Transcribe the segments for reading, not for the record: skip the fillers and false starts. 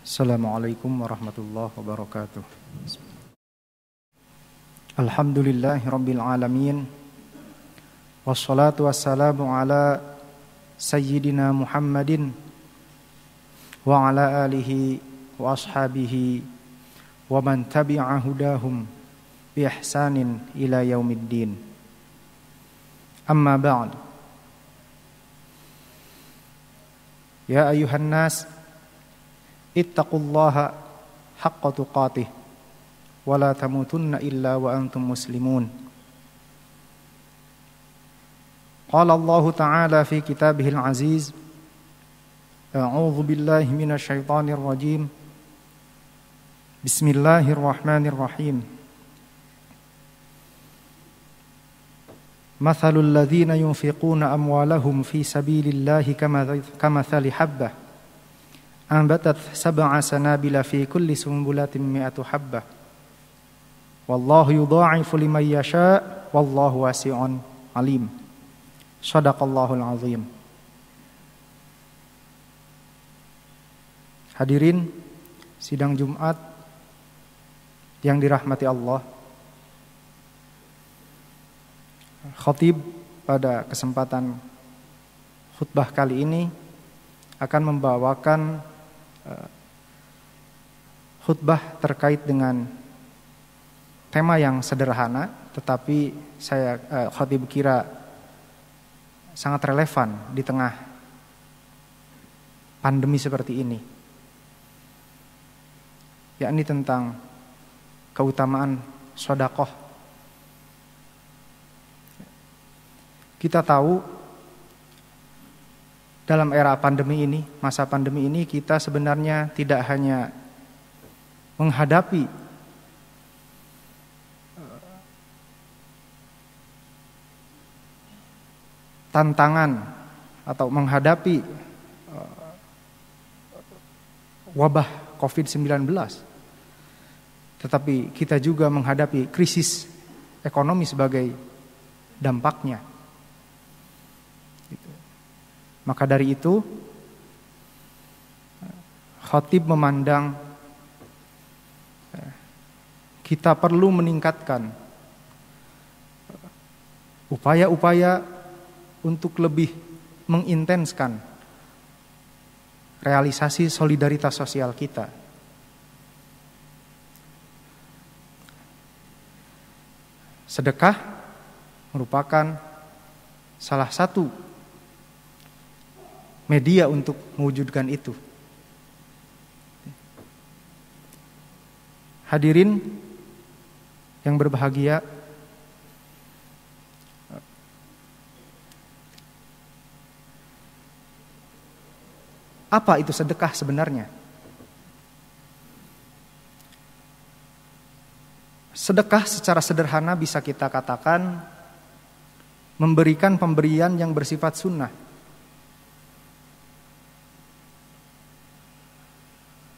Assalamualaikum warahmatullahi wabarakatuh. Alhamdulillahi rabbil alamin. Wassalatu wassalamu ala sayyidina Muhammadin wa ala alihi wa ashabihi wa man tabi'a hudahum bi ihsanin ila yaumiddin. Amma ba'd. Ya ayuhan nas, ittaqullaha haqqa tuqatih wa la tamutunna illa wa antum muslimun. Qala Allah Ta'ala fi kitabihil aziz, a'udzu billahi minasy syaithanir rajim. Bismillahirrahmanirrahim. Mathalul ladzina yunfiquna amwalahum fi sabilillahi kamathali habbah anbatat sab'a sanabila fi kulli sumbulatin mi'atu habbah wallahu yudha'ifu liman yasha' wallahu wasi'un alim. Shadaqallahul azim. Hadirin sidang Jumat yang dirahmati Allah, khatib pada kesempatan khutbah kali ini akan membawakan khutbah terkait dengan tema yang sederhana, tetapi saya khatib kira sangat relevan di tengah pandemi seperti ini, yakni tentang keutamaan sedekah. Kita tahu dalam era pandemi ini, masa pandemi ini, kita sebenarnya tidak hanya menghadapi tantangan atau menghadapi wabah COVID-19, tetapi kita juga menghadapi krisis ekonomi sebagai dampaknya. Maka dari itu, khatib memandang kita perlu meningkatkan upaya-upaya untuk lebih mengintenskan realisasi solidaritas sosial kita. Sedekah merupakan salah satu media untuk mewujudkan itu. Hadirin yang berbahagia, apa itu sedekah sebenarnya? Sedekah secara sederhana bisa kita katakan memberikan pemberian yang bersifat sunnah.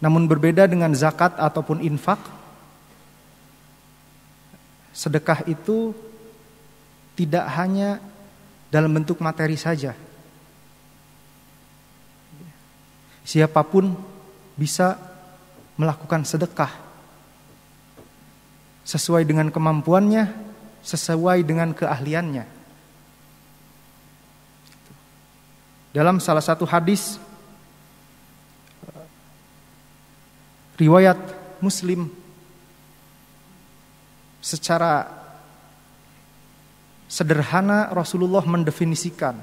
Namun berbeda dengan zakat ataupun infak, sedekah itu tidak hanya dalam bentuk materi saja. Siapapun bisa melakukan sedekah sesuai dengan kemampuannya, sesuai dengan keahliannya. Dalam salah satu hadis riwayat Muslim, secara sederhana Rasulullah mendefinisikan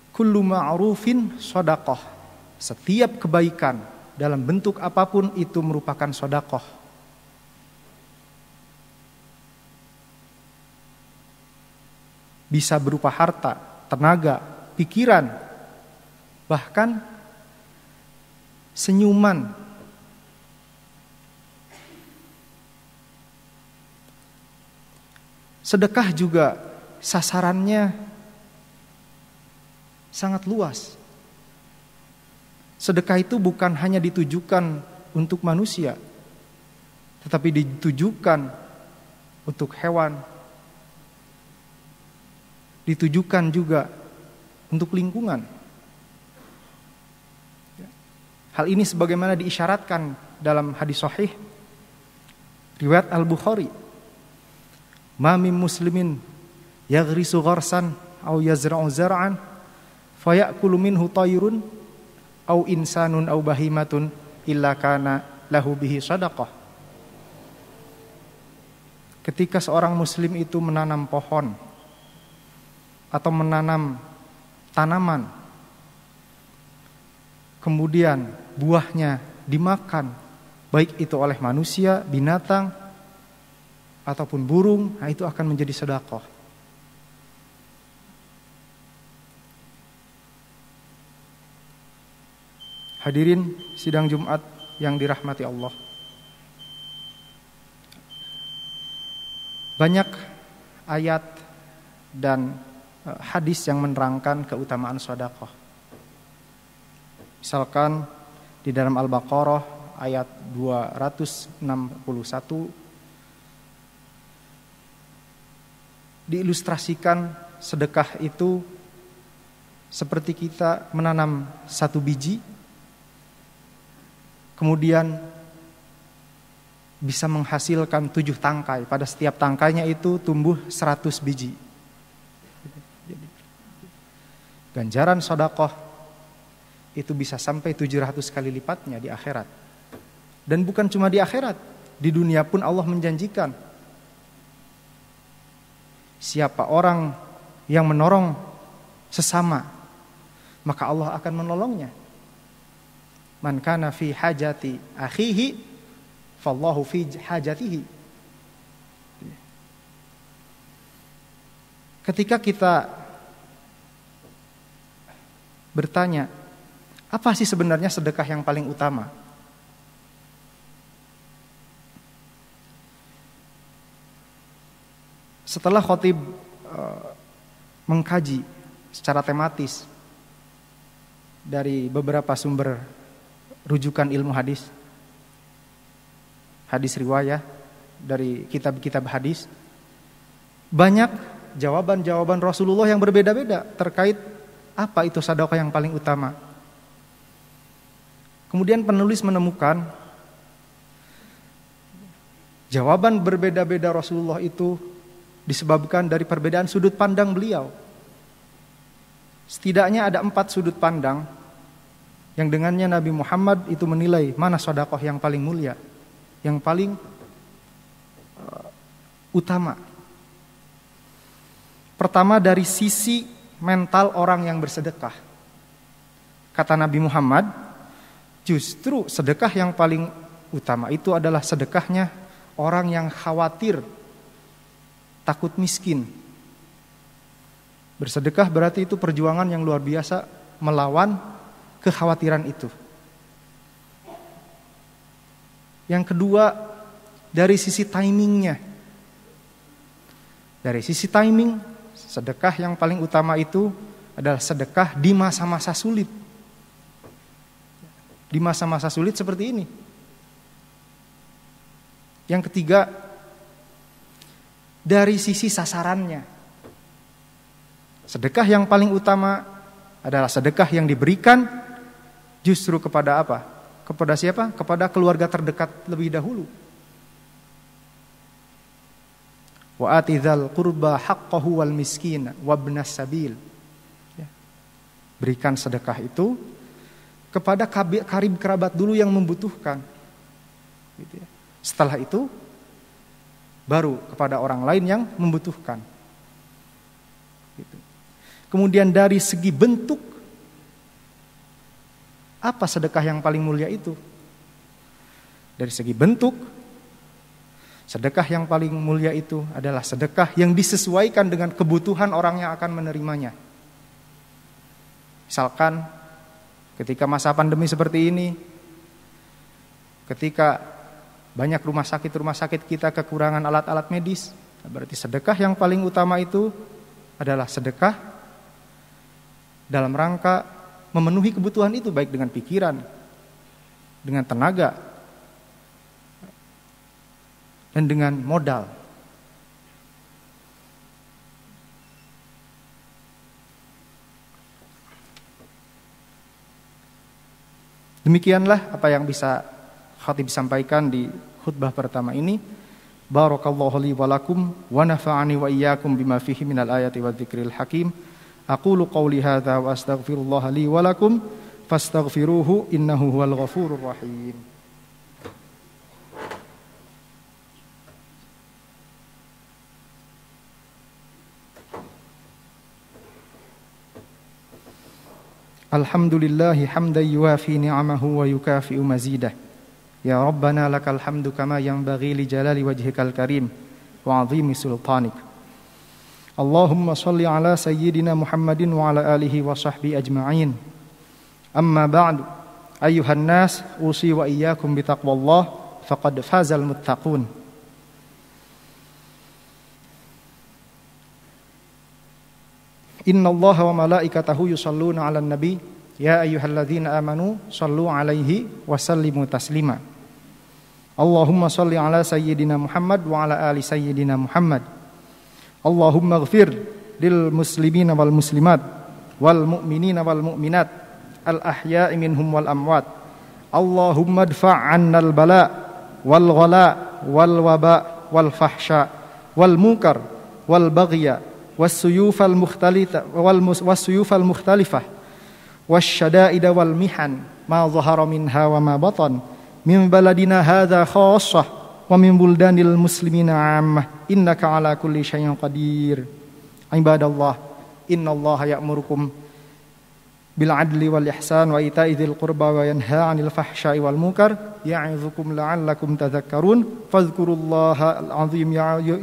kullu ma'rufin shadaqah. Setiap kebaikan dalam bentuk apapun itu merupakan sedekah. Bisa berupa harta, tenaga, pikiran, bahkan senyuman. Sedekah juga sasarannya sangat luas. Sedekah itu bukan hanya ditujukan untuk manusia, tetapi ditujukan untuk hewan, ditujukan juga untuk lingkungan. Hal ini sebagaimana diisyaratkan dalam hadis sahih riwayat Al-Bukhari. Ma min muslimin yaghrisu gharsan aw yazra'u zar'an fayakulu minhu tayrun aw insanun aw bahimatun illa kana lahu bihi shadaqah. Ketika seorang muslim itu menanam pohon atau menanam tanaman, kemudian buahnya dimakan, baik itu oleh manusia, binatang, ataupun burung, nah itu akan menjadi sedekah. Hadirin sidang Jumat yang dirahmati Allah. Banyak ayat dan hadis yang menerangkan keutamaan sedekah. Misalkan di dalam Al-Baqarah ayat 261 diilustrasikan sedekah itu seperti kita menanam satu biji, kemudian bisa menghasilkan 7 tangkai. Pada setiap tangkainya itu tumbuh 100 biji. Ganjaran sedekah itu bisa sampai 700 kali lipatnya di akhirat. Dan bukan cuma di akhirat, di dunia pun Allah menjanjikan, siapa orang yang menolong sesama, maka Allah akan menolongnya. Man kana fi hajati akhihi fallahu fi hajatihi. Ketika kita bertanya, apa sih sebenarnya sedekah yang paling utama? Setelah khotib mengkaji secara tematis dari beberapa sumber rujukan ilmu hadis riwayah, dari kitab-kitab hadis, banyak jawaban-jawaban Rasulullah yang berbeda-beda terkait apa itu sedekah yang paling utama. Kemudian penulis menemukan jawaban berbeda-beda Rasulullah itu disebabkan dari perbedaan sudut pandang beliau. Setidaknya ada 4 sudut pandang yang dengannya Nabi Muhammad itu menilai mana sedekah yang paling mulia, yang paling utama. Pertama, dari sisi mental orang yang bersedekah. Kata Nabi Muhammad, justru sedekah yang paling utama itu adalah sedekahnya orang yang khawatir, takut miskin. Bersedekah berarti itu perjuangan yang luar biasa melawan kekhawatiran itu. Yang kedua, dari sisi timingnya. Dari sisi timing, sedekah yang paling utama itu adalah sedekah di masa-masa sulit. Di masa-masa sulit seperti ini. Yang ketiga, dari sisi sasarannya. Sedekah yang paling utama adalah sedekah yang diberikan justru kepada apa? Kepada siapa? Kepada keluarga terdekat lebih dahulu. Wa atidzal qurba haqqahu wal miskin wabnas sabil. Berikan sedekah itu kepada karib kerabat dulu yang membutuhkan. Gitu ya. Setelah itu baru kepada orang lain yang membutuhkan. Gitu. Kemudian dari segi bentuk, apa sedekah yang paling mulia itu? Dari segi bentuk, sedekah yang paling mulia itu adalah sedekah yang disesuaikan dengan kebutuhan orang yang akan menerimanya. Misalkan ketika masa pandemi seperti ini, ketika banyak rumah sakit kita kekurangan alat-alat medis, berarti sedekah yang paling utama itu adalah sedekah dalam rangka memenuhi kebutuhan itu, baik dengan pikiran, dengan tenaga, dan dengan modal. Demikianlah apa yang bisa khatib sampaikan di khutbah pertama ini. Barakallahu li wa lakum wa nafa'ani wa iyyakum bima fihi minal ayati wadh-dhikril hakim. Aqulu qawli hadza wa astaghfirullah li wa lakum fastaghfiruhu innahu huwal ghafurur rahim. Alhamdulillahi hamdan yuwafi ni'amahu wa yukafi'u mazidah. Ya Rabbana lakal hamdu kama yanbaghi li jalali wajhikal karim wa 'azimi sultanik. Allahumma salli ala sayyidina Muhammadin wa ala alihi wa sahbihi ajma'in. Amma ba'du, ayyuhan nas, usi wa iyyakum bi taqwallah faqad fazal muttaqun. Inna Allaha wa malaikatahu yusalluna 'alan nabi ya ayyuhalladzina amanu sallu 'alaihi wa sallimu taslima. Allahumma salli 'ala sayyidina Muhammad wa 'ala ali sayyidina Muhammad. Allahumma ighfir lil muslimina wal muslimat wal mu'minina wal mu'minat al ahya'i minhum wal amwat. Allahumma adfa' 'annal bala wal ghala wal waba wal fahsya wal munkar wal baghya والسيوف المختلفة والشدائد والمحن ما ظهر منها وما بطن من بلدنا هذا خاصة ومن بلدان المسلمين عامة إنك على كل شيء قدير. عباد الله إن الله يأمركم بالعدل والإحسان وإيتاء ذي القربى وينهى عن الفحشاء والمنكر يعظكم لعلكم تذكرون فاذكروا الله العظيم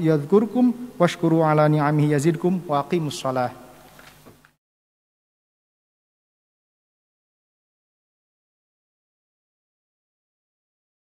يذكركم واشكروا على نعمه يزدكم وأقيموا الصلاة.